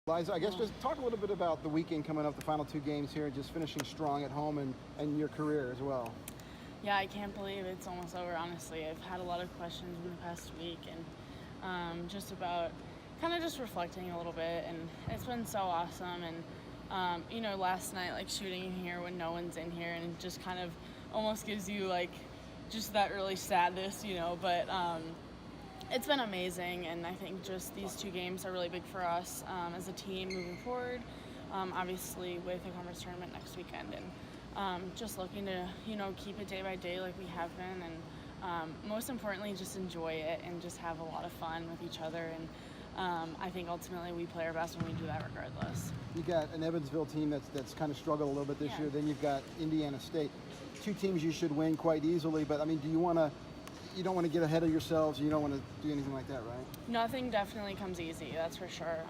Liza, I guess just talk a little bit about the weekend coming up, the final two games here, just finishing strong at home and your career as well. Yeah, I can't believe it's almost over, honestly. I've had a lot of questions in the past week and just about kind of just reflecting a little bit, and it's been so awesome. And, last night, like shooting in here when no one's in here, and it just kind of almost gives you like just that really sadness, but it's been amazing, and I think just these two games are really big for us as a team moving forward, obviously with the conference tournament next weekend, and just looking to, keep it day by day like we have been, and most importantly, just enjoy it and just have a lot of fun with each other. And I think ultimately we play our best when we do that regardless. You got an Evansville team that's kind of struggled a little bit this year. Then you've got Indiana State. Two teams you should win quite easily, but I mean, you don't want to get ahead of yourselves. You don't want to do anything like that, right? Nothing definitely comes easy, that's for sure.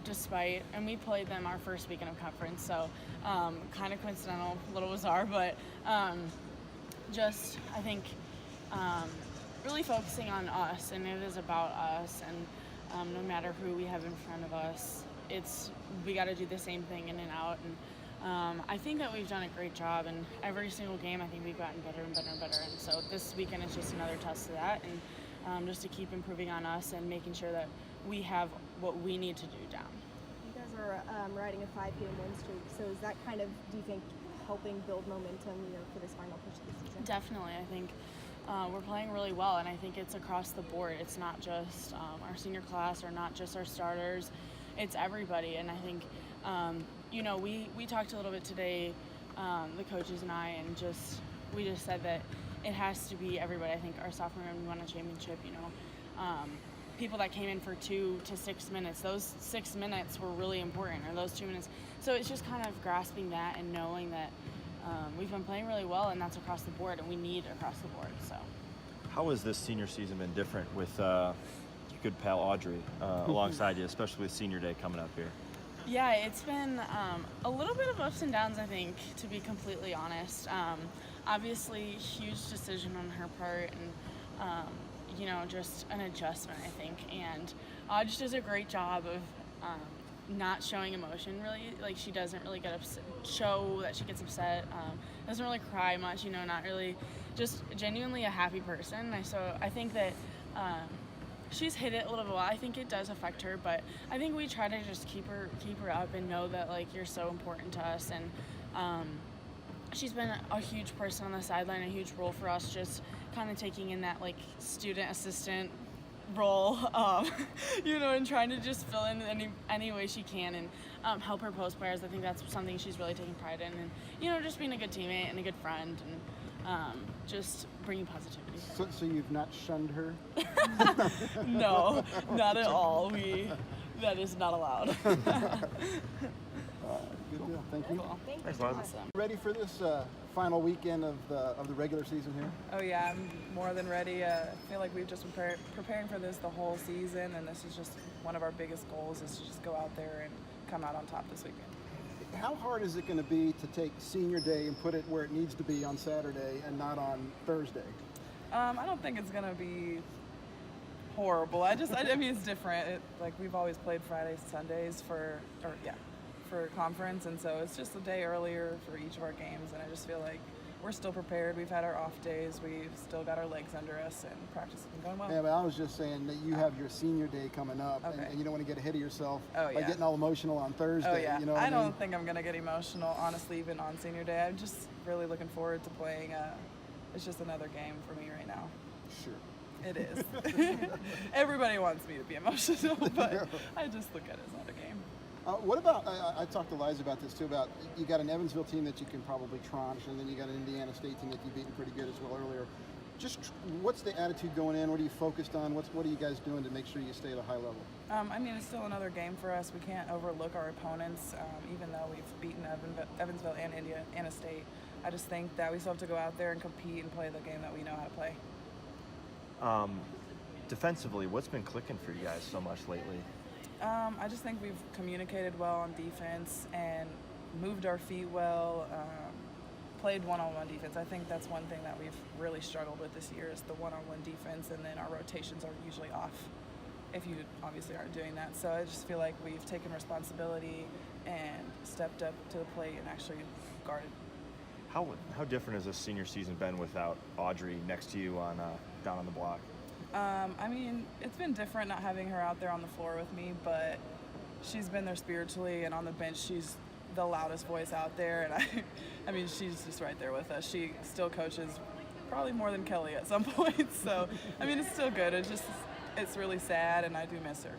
Despite, and we played them our first weekend of conference, so kind of coincidental, a little bizarre, but I think really focusing on us, and it is about us, and no matter who we have in front of us, we got to do the same thing in and out. And I think that we've done a great job, and every single game I think we've gotten better and better and better, and so this weekend is just another test of that, and just to keep improving on us and making sure that we have what we need to do down. You guys are riding a 5-game win streak, so is that kind of, do you think, helping build momentum, for this final push of the season? Definitely. I think we're playing really well, and I think it's across the board. It's not just our senior class or not just our starters. It's everybody, and I think, we talked a little bit today, the coaches and I, and we just said that it has to be everybody. I think our sophomore year we won a championship, people that came in for 2 to 6 minutes, those 6 minutes were really important, or those 2 minutes. So it's just kind of grasping that and knowing that we've been playing really well, and that's across the board, and we need across the board. So, how has this senior season been different with your good pal Aubrey alongside you, especially with senior day coming up here? Yeah, it's been a little bit of ups and downs, I think, to be completely honest. Obviously, huge decision on her part, and just an adjustment, I think. And just does a great job of not showing emotion, really. Like, she doesn't really show that she gets upset, doesn't really cry much, not really, just genuinely a happy person. So I think that she's hit it a little bit. I think it does affect her, but I think we try to just keep her up and know that, like, you're so important to us. And she's been a huge person on the sideline, a huge role for us, just kind of taking in that, like, student assistant role, and trying to just fill in any way she can, and help her post players. I think that's something she's really taking pride in, and just being a good teammate and a good friend, and just bringing positivity. So you've not shunned her? No, not at all. That is not allowed. Good deal. Thank you. Cool. Thanks, Liza. Awesome. Ready for this final weekend of the regular season here? Oh yeah, I'm more than ready. I feel like we've just been preparing for this the whole season, and this is just one of our biggest goals, is to just go out there and come out on top this weekend. How hard is it going to be to take senior day and put it where it needs to be on Saturday and not on Thursday? I don't think it's going to be horrible. I mean, it's different. Like, we've always played Fridays, Sundays for conference, and so it's just a day earlier for each of our games, and I just feel like we're still prepared. We've had our off days. We've still got our legs under us, and practice has been going well. Yeah, but I was just saying that you have your senior day coming up, Okay. and you don't want to get ahead of yourself by yeah. getting all emotional on Thursday. Oh yeah, You know I what don't think I'm gonna get emotional, honestly, even on senior day. I'm just really looking forward to playing. It's just another game for me right now. Sure. It is. Everybody wants me to be emotional, but I just look at it as not a game. What about, I talked to Liza about this too, about you got an Evansville team that you can probably tranche, and then you got an Indiana State team that you've beaten pretty good as well earlier. Just what's the attitude going in? What are you focused on? What are you guys doing to make sure you stay at a high level? I mean, it's still another game for us. We can't overlook our opponents, even though we've beaten Evansville and Indiana State. I just think that we still have to go out there and compete and play the game that we know how to play. Defensively, what's been clicking for you guys so much lately? I just think we've communicated well on defense and moved our feet well, played one-on-one defense. I think that's one thing that we've really struggled with this year, is the one-on-one defense, and then our rotations are usually off. if you obviously aren't doing that. So I just feel like we've taken responsibility and stepped up to the plate and actually guarded. How different has this senior season been without Aubrey next to you on down on the block? I mean, it's been different not having her out there on the floor with me, but she's been there spiritually, and on the bench she's the loudest voice out there, and I mean, she's just right there with us. She still coaches probably more than Kelly at some point, so I mean, it's still good. It's really sad, and I do miss her.